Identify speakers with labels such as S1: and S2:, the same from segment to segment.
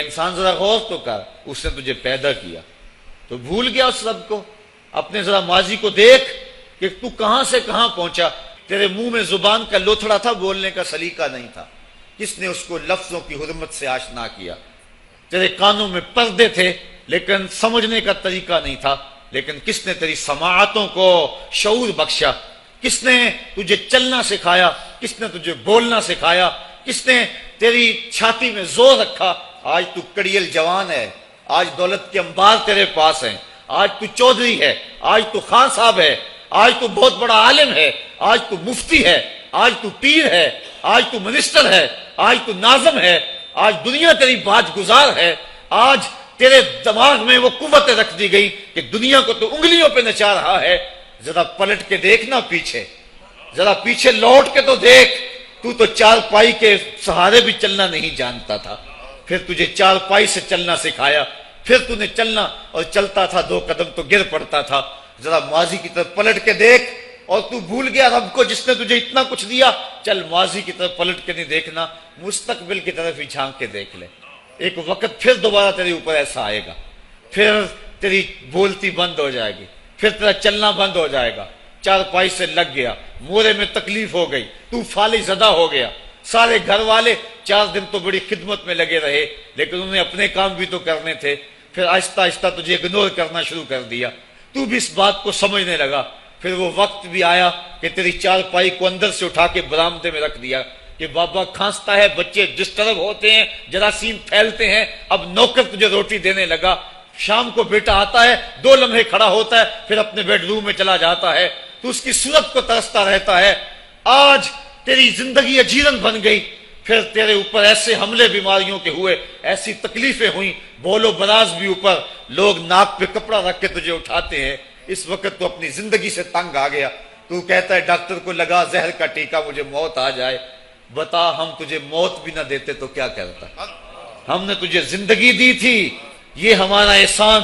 S1: انسان ذرا غور تو کر، اس نے تجھے پیدا کیا تو بھول گیا اس رب کو؟ اپنے ذرا ماضی کو دیکھ کہ تو کہاں سے کہاں پہنچا۔ تیرے منہ میں زبان کا لوتھڑا تھا، بولنے کا سلیقہ نہیں تھا، کس نے اس کو لفظوں کی حرمت سے آشنا کیا؟ تیرے کانوں میں پردے تھے لیکن سمجھنے کا طریقہ نہیں تھا، لیکن کس نے تیری سماعتوں کو شعور بخشا؟ کس نے تجھے چلنا سکھایا؟ کس نے تجھے بولنا سکھایا؟ کس نے تیری چھاتی میں زور رکھا؟ آج تو کڑیل جوان ہے، آج دولت کے انبار تیرے پاس ہیں، آج تو چودھری ہے، آج تو خان صاحب ہے، آج تو بہت بڑا عالم ہے، آج تو مفتی ہے، آج تو پیر ہے، آج تو منسٹر ہے، آج تو ناظم ہے، آج دنیا تیری باج گزار ہے۔ آج تیرے دماغ میں وہ قوت رکھ دی گئی کہ دنیا کو تو انگلیوں پہ نچا رہا ہے۔ ذرا پلٹ کے دیکھنا پیچھے، ذرا پیچھے لوٹ کے تو دیکھ، تو چار پائی کے سہارے بھی چلنا نہیں جانتا تھا، پھر تجھے چار پائی سے چلنا سکھایا، پھر تو نے چلنا، اور چلتا تھا 2 قدم تو گر پڑتا تھا۔ ذرا ماضی کی طرف پلٹ کے دیکھ، اور تو بھول گیا رب کو جس نے تجھے اتنا کچھ دیا۔ چل ماضی کی طرف پلٹ کے نہیں دیکھنا، مستقبل کی طرف ہی جھانک کے دیکھ لے۔ ایک وقت پھر دوبارہ تیرے اوپر ایسا آئے گا، پھر تیری بولتی بند ہو جائے گی، پھر تیرا چلنا بند ہو جائے گا۔ چار پائی سے لگ گیا، مورے میں تکلیف ہو گئی، تو فالج زدہ ہو گیا۔ سارے گھر والے 4 دن تو بڑی خدمت میں لگے رہے، لیکن انہیں اپنے کام بھی تو کرنے تھے، پھر آہستہ آہستہ تجھے اگنور کرنا شروع کر دیا۔ تو بھی اس بات کو سمجھنے لگا۔ پھر وہ وقت بھی آیا کہ تیری چار پائی کو اندر سے اٹھا کے برآمدے میں رکھ دیا کہ بابا کھانستا ہے، بچے ڈسٹرب ہوتے ہیں، جراثیم پھیلتے ہیں۔ اب نوکر تجھے روٹی دینے لگا۔ شام کو بیٹا آتا ہے، 2 لمحے کھڑا ہوتا ہے، پھر اپنے بیڈ روم میں چلا جاتا ہے، تو اس کی صورت کو ترستا رہتا ہے۔ آج تیری زندگی اجیرن بن گئی، پھر تیرے اوپر ایسے حملے بیماریوں کے ہوئے، ایسی تکلیفیں ہوئیں، بول و براز بھی اوپر، لوگ ناک پہ کپڑا رکھ کے تجھے اٹھاتے ہیں۔ اس وقت تو اپنی زندگی سے تنگ آ گیا، تو کہتا ہے ڈاکٹر کو لگا زہر کا ٹیکہ، مجھے موت آ جائے۔ بتا ہم تجھے موت بھی نہ دیتے تو کیا کرتا؟ ہم نے تجھے زندگی دی تھی، یہ ہمارا احسان،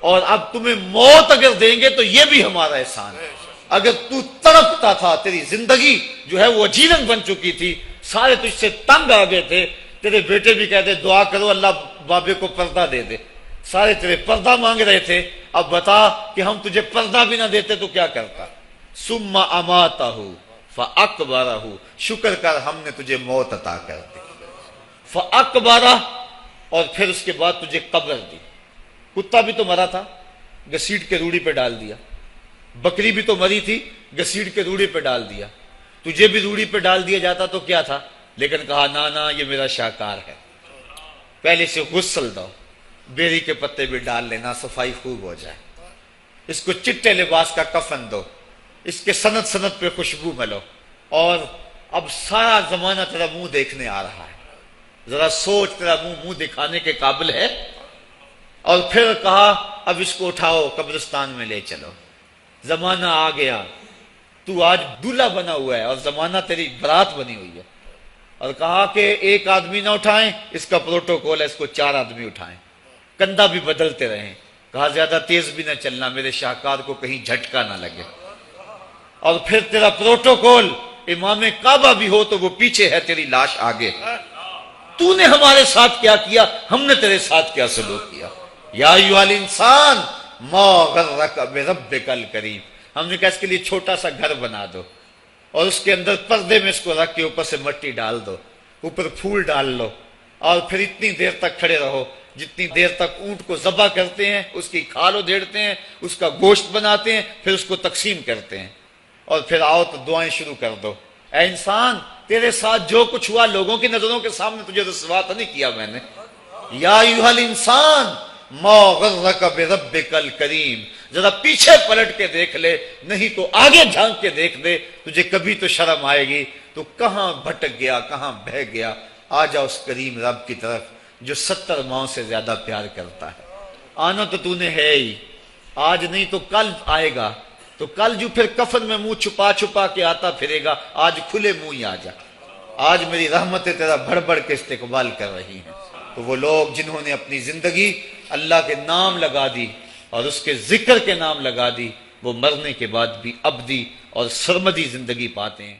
S1: اور اب تمہیں موت اگر دیں گے تو یہ بھی ہمارا احسان ہے۔ اگر تو تڑپتا تھا، تیری زندگی جو ہے وہ اجیرن بن چکی تھی، سارے تجھ سے تنگ آ گئے تھے، تیرے بیٹے بھی کہتے دعا کرو اللہ بابے کو پردہ دے دے، سارے تیرے پردہ مانگ رہے تھے، اب بتا کہ ہم تجھے پردہ بھی نہ دیتے تو کیا کرتا؟ ثم اماتہ فاقبرہ، شکر کر ہم نے تجھے موت عطا کر دی، فاقبرہ، اور پھر اس کے بعد تجھے قبر دی۔ کتا بھی تو مرا تھا، گھسیٹ کے روڑی پہ ڈال دیا، بکری بھی تو مری تھی، گھسیٹ کے روڑی پہ ڈال دیا، تجھے بھی روڑی پہ ڈال دیا جاتا تو کیا تھا؟ لیکن کہا نا یہ میرا شاہکار ہے، پہلے سے غسل دو، بیری کے پتے بھی ڈال لینا، صفائی خوب ہو جائے، اس کو چٹے لباس کا کفن دو، اس کے سند سند پہ خوشبو ملو، اور اب سارا زمانہ تیرا منہ دیکھنے آ رہا ہے، ذرا سوچ تیرا منہ دکھانے کے قابل ہے؟ اور پھر کہا اب اس کو اٹھاؤ قبرستان میں لے چلو، زمانہ آ گیا، تو آج دولہا بنا ہوا ہے اور زمانہ تیری برات بنی ہوئی ہے، اور کہا کہ ایک آدمی نہ اٹھائیں، اس کا پروٹوکول ہے، اس کو 4 آدمی اٹھائیں، کندھا بھی بدلتے رہیں، کہا زیادہ تیز بھی نہ چلنا، میرے شاہکار کو کہیں جھٹکا نہ لگے، اور پھر تیرا پروٹوکول امام کعبہ بھی ہو تو وہ پیچھے ہے، تیری لاش آگے۔ تو نے ہمارے ساتھ کیا کیا، ہم نے تیرے ساتھ کیا سلوک کیا؟ یا ایھا الانسان ما غرک بربک الکریم، ہم نے کہا اس کے لیے چھوٹا سا گھر بنا دو، اور اس کے اندر پردے میں اس کو رکھ کے اوپر سے مٹی ڈال دو، اوپر پھول ڈال لو، اور پھر اتنی دیر تک کھڑے رہو جتنی دیر تک اونٹ کو ذبح کرتے ہیں، اس کی کھال ادھیڑتے ہیں، اس کا گوشت بناتے ہیں، پھر اس کو تقسیم کرتے ہیں، اور پھر آؤ تو دعائیں شروع کر دو۔ اے انسان، تیرے ساتھ جو کچھ ہوا لوگوں کی نظروں کے سامنے تجھے رسوا تو نہیں کیا میں نے؟ یا ایھا الانسان ما غرک بربک الکریم، ذرا پیچھے پلٹ کے دیکھ لے، نہیں تو آگے جھانک کے دیکھ دے، تجھے کبھی تو شرم آئے گی، تو کہاں بھٹک گیا، کہاں بہہ گیا۔ آ جا اس کریم رب کی طرف جو 70 ماؤں سے زیادہ پیار کرتا ہے۔ آنا تو نے ہے ہی، آج نہیں تو کل آئے گا، تو کل جو پھر کفن میں منہ چھپا چھپا کے آتا پھرے گا، آج کھلے منہ ہی آ جا۔ آج میری رحمتیں تیرا بڑھ بڑھ کے استقبال کر رہی ہیں۔ تو وہ لوگ جنہوں نے اپنی زندگی اللہ کے نام لگا دی اور اس کے ذکر کے نام لگا دی، وہ مرنے کے بعد بھی ابدی اور سرمدی زندگی پاتے ہیں۔